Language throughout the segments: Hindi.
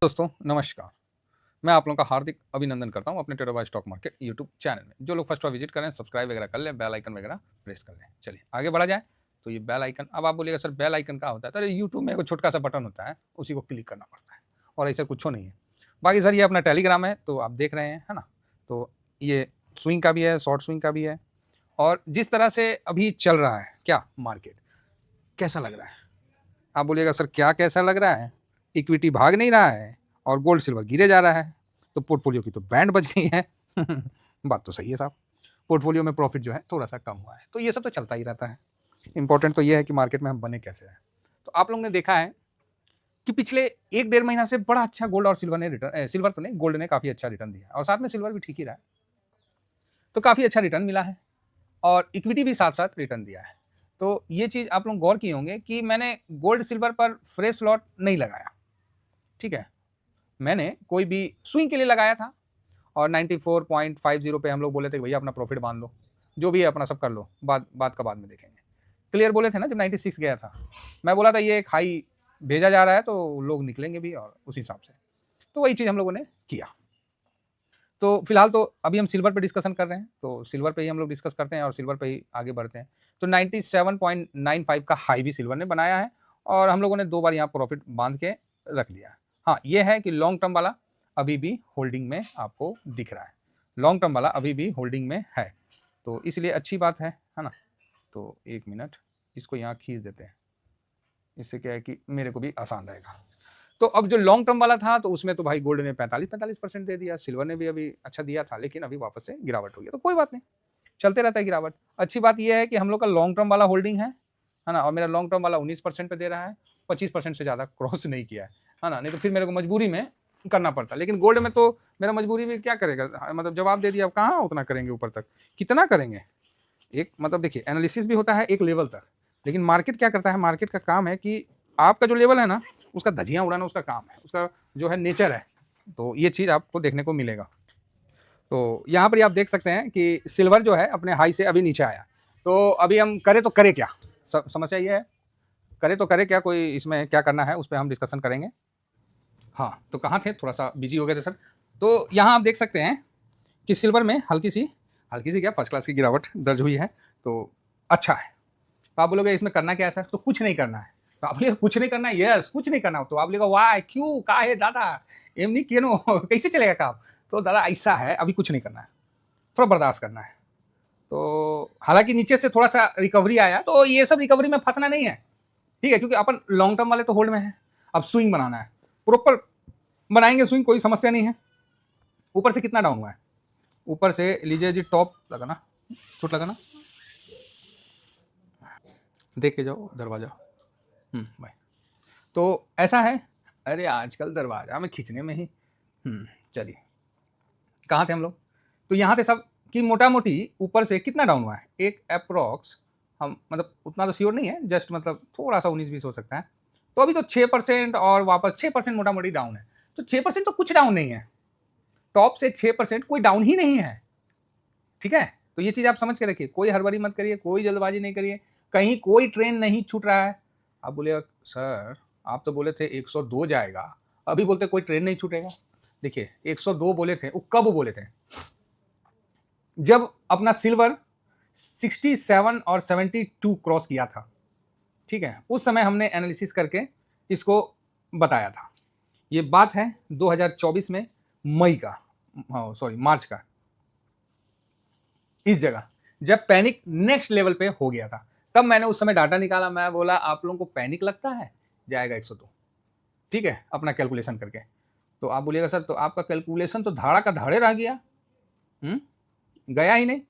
दोस्तों नमस्कार। मैं आप लोगों का हार्दिक अभिनंदन करता हूं अपने trader by stock market YouTube channel में। जो लोग फर्स्ट बार विजिट करें सब्सक्राइब वगैरह कर लें, बेल आइकन वगैरह प्रेस कर लें। चलिए आगे बढ़ा जाए। तो ये बेल आइकन, अब आप बोलिएगा सर बेल आइकन क्या होता है? तो यूट्यूब में एक छोटा सा बटन होता है, उसी को क्लिक करना पड़ता है और ऐसा कुछ नहीं है। बाकी सर ये अपना टेलीग्राम है, तो आप देख रहे हैं, है ना? तो ये स्विंग का भी है, शॉर्ट स्विंग का भी है। और जिस तरह से अभी चल रहा है क्या मार्केट, कैसा लग रहा है? आप बोलिएगा सर क्या कैसा लग रहा है? इक्विटी भाग नहीं रहा है और गोल्ड सिल्वर गिरे जा रहा है, तो पोर्टफोलियो की तो बैंड बज गई है। बात तो सही है साहब, पोर्टफोलियो में प्रॉफिट जो है थोड़ा सा कम हुआ है, तो ये सब तो चलता ही रहता है। इंपॉर्टेंट तो ये है कि मार्केट में हम बने कैसे हैं। तो आप लोगों ने देखा है कि पिछले 1-1.5 महीना से बड़ा अच्छा गोल्ड और सिल्वर ने रिटर्न, सिल्वर तो नहीं, गोल्ड ने काफ़ी अच्छा रिटर्न दिया और साथ में सिल्वर भी ठीक ही रहा है। तो काफ़ी अच्छा रिटर्न मिला है और इक्विटी भी साथ साथ रिटर्न दिया है। तो ये चीज़ आप लोग गौर किए होंगे कि मैंने गोल्ड सिल्वर पर फ्रेश लॉट नहीं लगाया, ठीक है? मैंने कोई भी स्विंग के लिए लगाया था और 94.50 पे हम लोग बोले थे कि भैया अपना प्रॉफिट बांध लो, जो भी है अपना सब कर लो, बात का बाद में देखेंगे। क्लियर बोले थे ना जब 96 गया था, मैं बोला था ये एक हाई भेजा जा रहा है तो लोग निकलेंगे भी और उस हिसाब से, तो वही चीज़ हम लोगों ने किया। तो फिलहाल तो अभी हम सिल्वर पे डिस्कशन कर रहे हैं, तो सिल्वर पे ही हम लोग डिस्कस करते हैं और सिल्वर पे ही आगे बढ़ते हैं। तो 97.95 का हाई भी सिल्वर ने बनाया है और हम लोगों ने 2 बार यहाँ प्रॉफिट बांध के रख दिया। हाँ, ये है कि लॉन्ग टर्म वाला अभी भी होल्डिंग में आपको दिख रहा है, लॉन्ग टर्म वाला अभी भी होल्डिंग में है, तो इसलिए अच्छी बात है ना? तो 1 मिनट इसको यहाँ खींच देते हैं, इससे क्या है कि मेरे को भी आसान रहेगा। तो अब जो लॉन्ग टर्म वाला था, तो उसमें तो भाई गोल्ड ने 45% दे दिया, सिल्वर ने भी अभी अच्छा दिया था, लेकिन अभी वापस से गिरावट हो गया, तो कोई बात नहीं, चलते रहता है गिरावट। अच्छी बात यह है कि हम लोग का लॉन्ग टर्म वाला होल्डिंग है ना? और मेरा लॉन्ग टर्म वाला 19% पे दे रहा है, 25% से ज़्यादा क्रॉस नहीं किया है ना? नहीं तो फिर मेरे को मजबूरी में करना पड़ता। लेकिन गोल्ड में तो मेरा मजबूरी भी क्या करेगा, मतलब जवाब दे दिया, अब कहाँ उतना करेंगे ऊपर तक, कितना करेंगे? एक मतलब देखिए एनालिसिस भी होता है एक लेवल तक, लेकिन मार्केट क्या करता है, मार्केट का काम है कि आपका जो लेवल है ना, उसका धज्जियां उड़ाना उसका काम है, उसका जो है नेचर है। तो ये चीज़ आपको देखने को मिलेगा। तो यहाँ पर आप देख सकते हैं कि सिल्वर जो है अपने हाई से अभी नीचे आया, तो अभी हम करें तो करें क्या, समस्या ये है, करें तो करें क्या, कोई इसमें क्या करना है उस पर हम डिस्कशन करेंगे। हाँ, तो कहाँ थे, थोड़ा सा बिजी हो गए थे सर। तो यहाँ आप देख सकते हैं कि सिल्वर में हल्की सी क्या फर्स्ट क्लास की गिरावट दर्ज हुई है, तो अच्छा है। तो आप बोलोगे इसमें करना क्या है सर? तो कुछ नहीं करना है। तो आप बोलेगा कुछ नहीं करना है, यस कुछ नहीं करना। तो आप बोलेगा वाई क्यों का है दादा, एमनी क्यों कैसे चलेगा काम? तो दादा ऐसा है, अभी कुछ नहीं करना है, थोड़ा बर्दाश्त करना है। तो हालांकि नीचे से थोड़ा सा रिकवरी आया, तो ये सब रिकवरी में फंसना नहीं है, ठीक है, क्योंकि अपन लॉन्ग टर्म वाले तो होल्ड में है। अब स्विंग बनाना है, प्रॉपर बनाएंगे स्विंग, कोई समस्या नहीं है। ऊपर से कितना डाउन हुआ है? ऊपर से लीजिए जी, टॉप लगाना, छूट लगाना, देख के जाओ दरवाजा। भाई तो ऐसा है, अरे आजकल दरवाजा में खींचने में ही चलिए कहाँ थे हम लोग? तो यहाँ थे सब कि मोटा मोटी ऊपर से कितना डाउन हुआ है, एक अप्रॉक्स, हम मतलब उतना तो श्योर नहीं है, जस्ट मतलब थोड़ा सा 19-20 हो सकता है। तो अभी तो 6% और वापस 6% मोटा मोटी डाउन है। तो 6% तो कुछ डाउन नहीं है, टॉप से 6% कोई डाउन ही नहीं है, ठीक है? तो ये चीज़ आप समझ के रखिए, कोई हड़बड़ी मत करिए, कोई जल्दबाजी नहीं करिए, कहीं कोई ट्रेन नहीं छूट रहा है। आप बोलिएगा सर आप तो बोले थे 102 जाएगा, अभी बोलते कोई ट्रेन नहीं छूटेगा। देखिए 102 बोले थे, वो कब बोले थे? जब अपना सिल्वर 67 और 72 क्रॉस किया था, ठीक है? उस समय हमने एनालिसिस करके इसको बताया था। ये बात है 2024 में मई का, सॉरी मार्च का, इस जगह जब पैनिक नेक्स्ट लेवल पे हो गया था, तब मैंने उस समय डाटा निकाला। मैं बोला आप लोगों को पैनिक लगता है, जाएगा 102, ठीक है, अपना कैलकुलेशन करके। तो आप बोलिएगा सर तो आपका कैलकुलेशन तो धाड़ा का धाड़े रह गया, गया ही नहीं।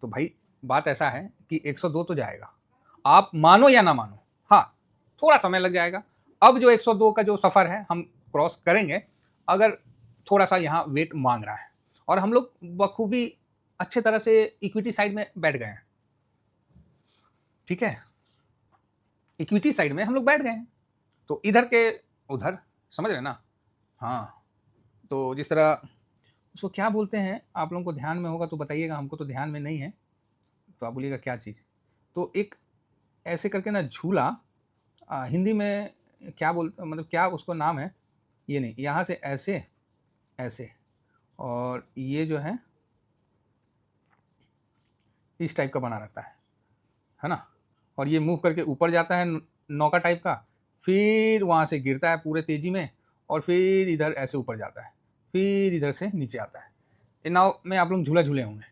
तो भाई बात ऐसा है कि 102 तो जाएगा, आप मानो या ना मानो, हाँ थोड़ा समय लग जाएगा। अब जो 102 का जो सफर है हम क्रॉस करेंगे, अगर थोड़ा सा यहाँ वेट मांग रहा है, और हम लोग बखूबी अच्छे तरह से इक्विटी साइड में बैठ गए हैं, ठीक है, इक्विटी साइड में हम लोग बैठ गए हैं, तो इधर के उधर, समझ रहे ना? हाँ, तो जिस तरह उसको क्या बोलते हैं, आप लोगों को ध्यान में होगा तो बताइएगा, हमको तो ध्यान में नहीं है, तो आप बोलिएगा क्या चीज़? तो एक ऐसे करके ना झूला, हिंदी में क्या बोल, मतलब क्या उसको नाम है, ये नहीं, यहाँ से ऐसे ऐसे, और ये जो है इस टाइप का बना रहता है ना, और ये मूव करके ऊपर जाता है नौका टाइप का, फिर वहाँ से गिरता है पूरे तेजी में, और फिर इधर ऐसे ऊपर जाता है, फिर इधर से नीचे आता है। इन नाव में आप लोग झूला झूले होंगे।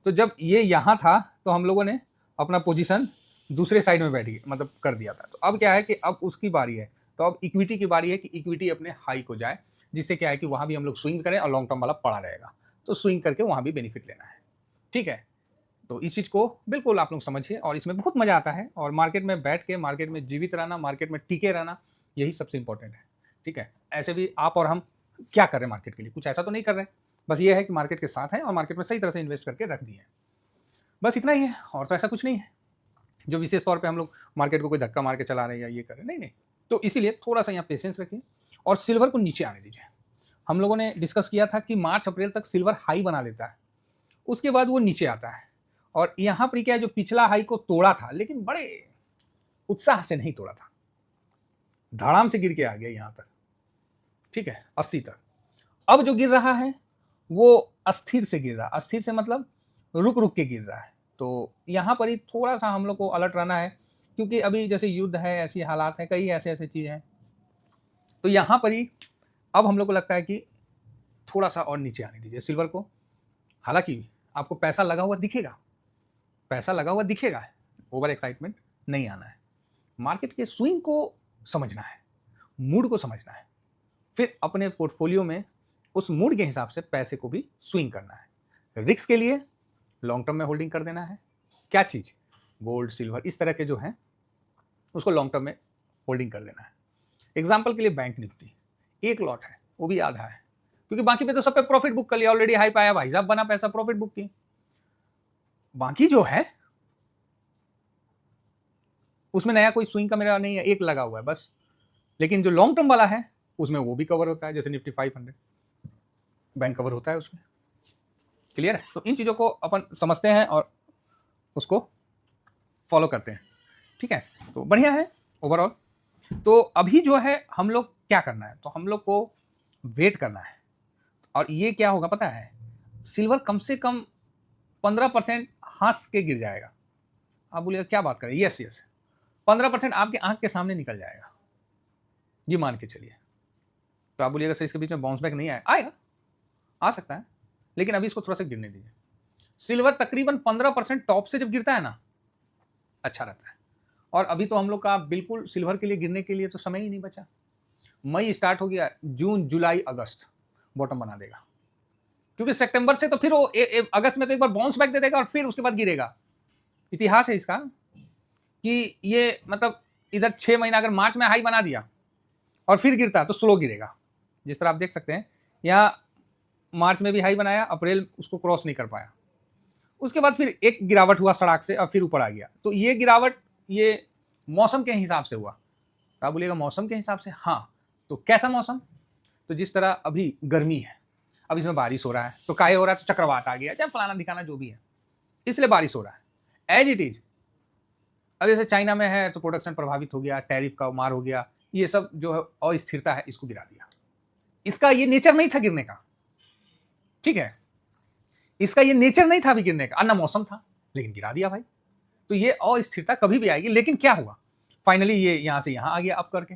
तो जब ये यहाँ था तो हम लोगों ने अपना पोजीशन दूसरे साइड में बैठ गए, मतलब कर दिया था। तो अब क्या है कि अब उसकी बारी है, तो अब इक्विटी की बारी है कि इक्विटी अपने हाई को जाए, जिससे क्या है कि वहाँ भी हम लोग स्विंग करें और लॉन्ग टर्म वाला पड़ा रहेगा, तो स्विंग करके वहाँ भी बेनिफिट लेना है। ठीक है, तो इस चीज़ को बिल्कुल आप लोग समझिए, और इसमें बहुत मज़ा आता है, और मार्केट में बैठ के मार्केट में जीवित रहना, मार्केट में टिके रहना, यही सबसे इंपॉर्टेंट है। ठीक है, ऐसे भी आप और हम क्या कर रहे हैं मार्केट के लिए, कुछ ऐसा तो नहीं कर रहे, बस ये है कि मार्केट के साथ है और मार्केट में सही तरह से इन्वेस्ट करके रख दिए, बस इतना ही है, और तो ऐसा कुछ नहीं है जो विशेष तौर पे हम लोग मार्केट को कोई धक्का मार के चला रहे हैं या ये कर रहे हैं, नहीं नहीं। तो इसीलिए थोड़ा सा यहाँ पेशेंस रखिए और सिल्वर को नीचे आने दीजिए। हम लोगों ने डिस्कस किया था कि मार्च अप्रैल तक सिल्वर हाई बना लेता है, उसके बाद वो नीचे आता है, और यहाँ पर क्या है, जो पिछला हाई को तोड़ा था, लेकिन बड़े उत्साह से नहीं तोड़ा था, धड़ाम से गिर के आ गया यहाँ तक। ठीक है, 80 तक। अब जो गिर रहा है वो अस्थिर से गिर रहा है, अस्थिर से मतलब रुक रुक के गिर रहा है। तो यहाँ पर ही थोड़ा सा हम लोग को अलर्ट रहना है, क्योंकि अभी जैसे युद्ध है, ऐसी हालात है, कई ऐसे ऐसे चीज़ हैं, तो यहाँ पर ही अब हम लोग को लगता है कि थोड़ा सा और नीचे आने दीजिए सिल्वर को। हालांकि आपको पैसा लगा हुआ दिखेगा, पैसा लगा हुआ दिखेगा, ओवर एक्साइटमेंट नहीं आना है, मार्केट के स्विंग को समझना है, मूड को समझना है, फिर अपने पोर्टफोलियो में उस मूड के हिसाब से पैसे को भी स्विंग करना है। रिस्क के लिए लॉन्ग टर्म में होल्डिंग कर देना है, क्या चीज़, गोल्ड सिल्वर इस तरह के जो हैं उसको लॉन्ग टर्म में होल्डिंग कर देना है। एग्जाम्पल के लिए बैंक निफ्टी एक लॉट है, वो भी आधा है, क्योंकि बाकी पे तो सब पे प्रॉफिट बुक कर लिया, ऑलरेडी हाई पाया, भाई साहब बना पैसा, प्रॉफिट बुक की। बाकी जो है उसमें नया कोई स्विंग का मेरा नहीं है, एक लगा हुआ है बस, लेकिन जो लॉन्ग टर्म वाला है उसमें वो भी कवर होता है, जैसे निफ्टी 500 बैंक कवर होता है उसमें। क्लियर है? तो इन चीज़ों को अपन समझते हैं और उसको फॉलो करते हैं। ठीक है, तो बढ़िया है ओवरऑल। तो अभी जो है हम लोग क्या करना है, तो हम लोग को वेट करना है, और ये क्या होगा पता है, सिल्वर कम से कम 15% हंस के गिर जाएगा। आप बोलिएगा क्या बात करें, यस यस, 15% आपके आंख के सामने निकल जाएगा, ये मान के चलिए। तो आप बोलिएगा सर इसके बीच में बाउंस बैक नहीं आएगा, आ सकता है, लेकिन अभी इसको थोड़ा सा गिरने दीजिए। सिल्वर तकरीबन 15% टॉप से जब गिरता है ना, अच्छा रहता है। और अभी तो हम लोग का बिल्कुल सिल्वर के लिए गिरने के लिए तो समय ही नहीं बचा। मई स्टार्ट हो गया, जून जुलाई अगस्त बॉटम बना देगा, क्योंकि सितंबर से तो फिर वो अगस्त में तो एक बार बाउंस बैक दे देगा और फिर उसके बाद गिरेगा। इतिहास है इसका कि ये मतलब इधर 6 महीना अगर मार्च में हाई बना दिया और फिर गिरता तो स्लो गिरेगा। जिस तरह आप देख सकते हैं, यहाँ मार्च में भी हाई बनाया, अप्रैल उसको क्रॉस नहीं कर पाया, उसके बाद फिर एक गिरावट हुआ सड़क से और फिर ऊपर आ गया। तो ये गिरावट ये मौसम के हिसाब से हुआ। तो आप बोलिएगा मौसम के हिसाब से, हाँ, तो कैसा मौसम, तो जिस तरह अभी गर्मी है, अब इसमें बारिश हो रहा है, तो काहे हो रहा है, तो चक्रवात आ गया, चाहे फलाना दिखाना जो भी है, इसलिए बारिश हो रहा है। एज इट इज अब जैसे चाइना में है तो प्रोडक्शन प्रभावित हो गया, टैरिफ का मार हो गया, ये सब जो है अस्थिरता है, इसको गिरा दिया। इसका ये नेचर नहीं था गिरने का, ठीक है, इसका ये नेचर नहीं था अभी गिरने का, अन्ना मौसम था, लेकिन गिरा दिया भाई। तो ये अस्थिरता कभी भी आएगी, लेकिन क्या हुआ, फाइनली ये यहां से यहां आ गया अप करके।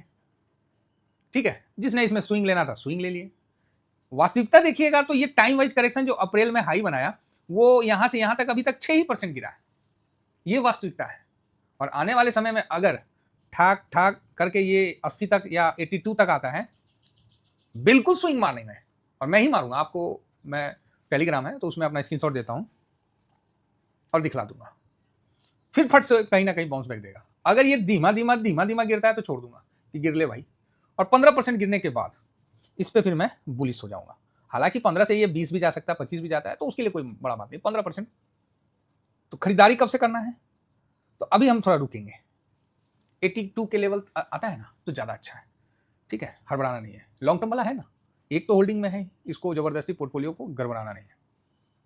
ठीक है, जिसने इसमें स्विंग लेना था स्विंग ले लिए। वास्तविकता देखिएगा तो ये टाइम वाइज करेक्शन जो अप्रैल में हाई बनाया, वो यहां से यहां तक अभी तक 6% गिरा है, ये वास्तविकता है। और आने वाले समय में अगर ठाक ठाक करके ये 80 तक या 82 तक आता है, बिल्कुल स्विंग मारेंगे, और मैं ही मारूंगा आपको, मैं टेलीग्राम है तो उसमें अपना स्क्रीनशॉट देता हूं और दिखला दूंगा, फिर फट से कहीं ना कहीं बाउंस बैक देगा। अगर ये धीमा धीमा गिरता है तो छोड़ दूंगा कि गिर ले भाई, और 15% गिरने के बाद इस पे फिर मैं बुलिश हो जाऊंगा। हालांकि 15 से ये 20 भी जा सकता है, 25 भी जाता है, तो उसके लिए कोई बड़ा बात नहीं। 15% तो खरीदारी कब से करना है, तो अभी हम थोड़ा रुकेंगे, 82 के लेवल आता है ना तो ज़्यादा अच्छा है। ठीक है, हड़बड़ाना नहीं है, लॉन्ग टर्म वाला है ना, एक तो होल्डिंग में है, इसको ज़बरदस्ती पोर्टफोलियो को गड़बड़ाना नहीं है।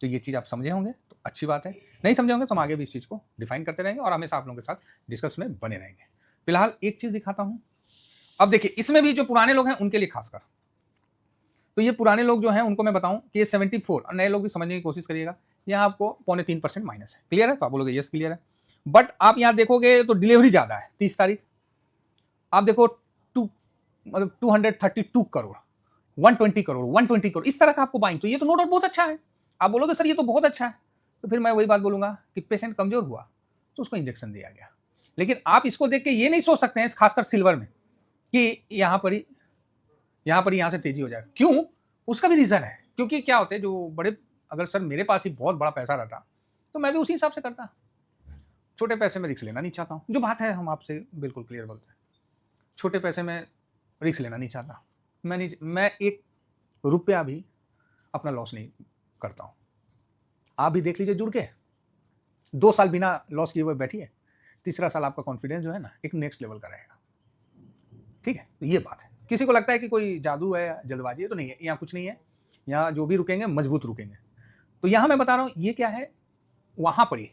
तो ये चीज़ आप समझे होंगे तो अच्छी बात है, नहीं समझे होंगे तो हम आगे भी इस चीज़ को डिफाइन करते रहेंगे और हमेशा आप लोगों के साथ डिस्कस में बने रहेंगे। फिलहाल एक चीज़ दिखाता हूँ। अब देखिए, इसमें भी जो पुराने लोग हैं उनके लिए खासकर तो ये पुराने लोग जो हैं उनको मैं बताऊं कि ये 74, और नए लोग भी समझने की कोशिश करिएगा, यहाँ आपको 0.3% माइनस है। क्लियर है? तो आप बोलोगे यस क्लियर है। बट आप यहाँ देखोगे तो डिलीवरी ज़्यादा है 30 तारीख, आप देखो 232 करोड़, 120 करोड़, 120 करोड़, इस तरह का आपको बाइंग। तो ये तो नो डाउट बहुत अच्छा है। आप बोलोगे सर ये तो बहुत अच्छा है, तो फिर मैं वही बात बोलूंगा कि पेशेंट कमजोर हुआ तो उसको इंजेक्शन दिया गया। लेकिन आप इसको देख के ये नहीं सोच सकते हैं, खासकर सिल्वर में, कि यहाँ पर यहाँ से तेजी हो जाएगा। क्यों? उसका भी रीजन है, क्योंकि क्या होते हैं जो बड़े, अगर सर मेरे पास ही बहुत बड़ा पैसा रहता तो मैं भी उसी हिसाब से करता। छोटे पैसे में रिस्क लेना नहीं चाहता हूँ, जो बात है हम आपसे बिल्कुल क्लियर बोलते हैं। छोटे पैसे में रिस्क लेना नहीं चाहता मैं एक रुपया भी अपना लॉस नहीं करता हूँ। आप भी देख लीजिए जुड़ के, 2 साल बिना लॉस किए हुए बैठिए, तीसरा साल आपका कॉन्फिडेंस जो है ना एक नेक्स्ट लेवल का रहेगा। ठीक है? तो ये बात है। किसी को लगता है कि कोई जादू है, जल्दबाजी है, तो नहीं है, यहाँ कुछ नहीं है। यहाँ जो भी रुकेंगे मजबूत रुकेंगे। तो यहाँ मैं बता रहा हूँ ये क्या है, वहां पर ही,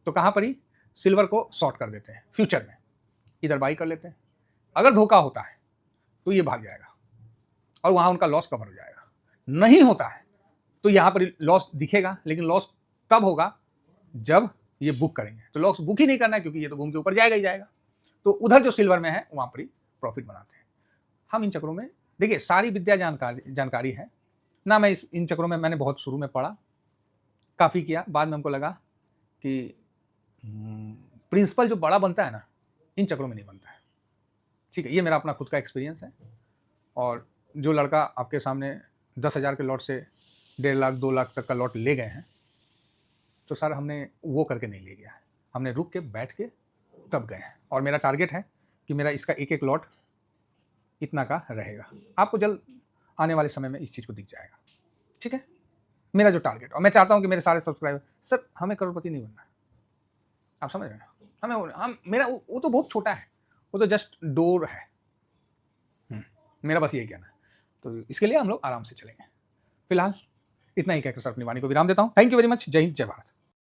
तो कहां पर ही सिल्वर को शॉर्ट कर देते हैं फ्यूचर में, इधर बाई कर लेते हैं। अगर धोखा होता है तो ये भाग जाएगा और वहां उनका लॉस कवर हो जाएगा। नहीं होता है तो यहां पर लॉस दिखेगा, लेकिन लॉस तब होगा जब ये बुक करेंगे। तो लॉस बुक ही नहीं करना है, क्योंकि ये तो घूम के ऊपर जाएगा ही जाएगा। तो उधर जो सिल्वर में है वहां पर ही प्रॉफिट बनाते हैं। हम इन चक्रों में देखिए सारी विद्या जानकारी है ना। मैं इन चक्रों में मैंने बहुत शुरू में पढ़ा, काफ़ी किया, बाद में हमको लगा कि प्रिंसिपल जो बड़ा बनता है ना, इन चक्रों में नहीं बनता है। ठीक है? ये मेरा अपना खुद का एक्सपीरियंस है। और जो लड़का आपके सामने 10,000 के लॉट से 1.5 लाख 2 लाख तक का लॉट ले गए हैं, तो सर हमने वो करके नहीं ले गया है, हमने रुक के बैठ के तब गए हैं। और मेरा टारगेट है कि मेरा इसका एक एक लॉट इतना का रहेगा। आपको जल्द आने वाले समय में इस चीज़ को दिख जाएगा। ठीक है? मेरा जो टारगेट, और मैं चाहता हूं कि मेरे सारे सब्सक्राइबर, सर हमें करोड़पति नहीं बनना है, आप समझ रहे हैं? हम मेरा वो तो बहुत छोटा है, वो तो जस्ट डोर है। मेरा बस यही कहना है। तो इसके लिए हम लोग आराम से चलेंगे। फिलहाल इतना ही कहकर सर अपनी वाणी को विराम देता हूं। Thank you very much. जय हिंद, जय भारत।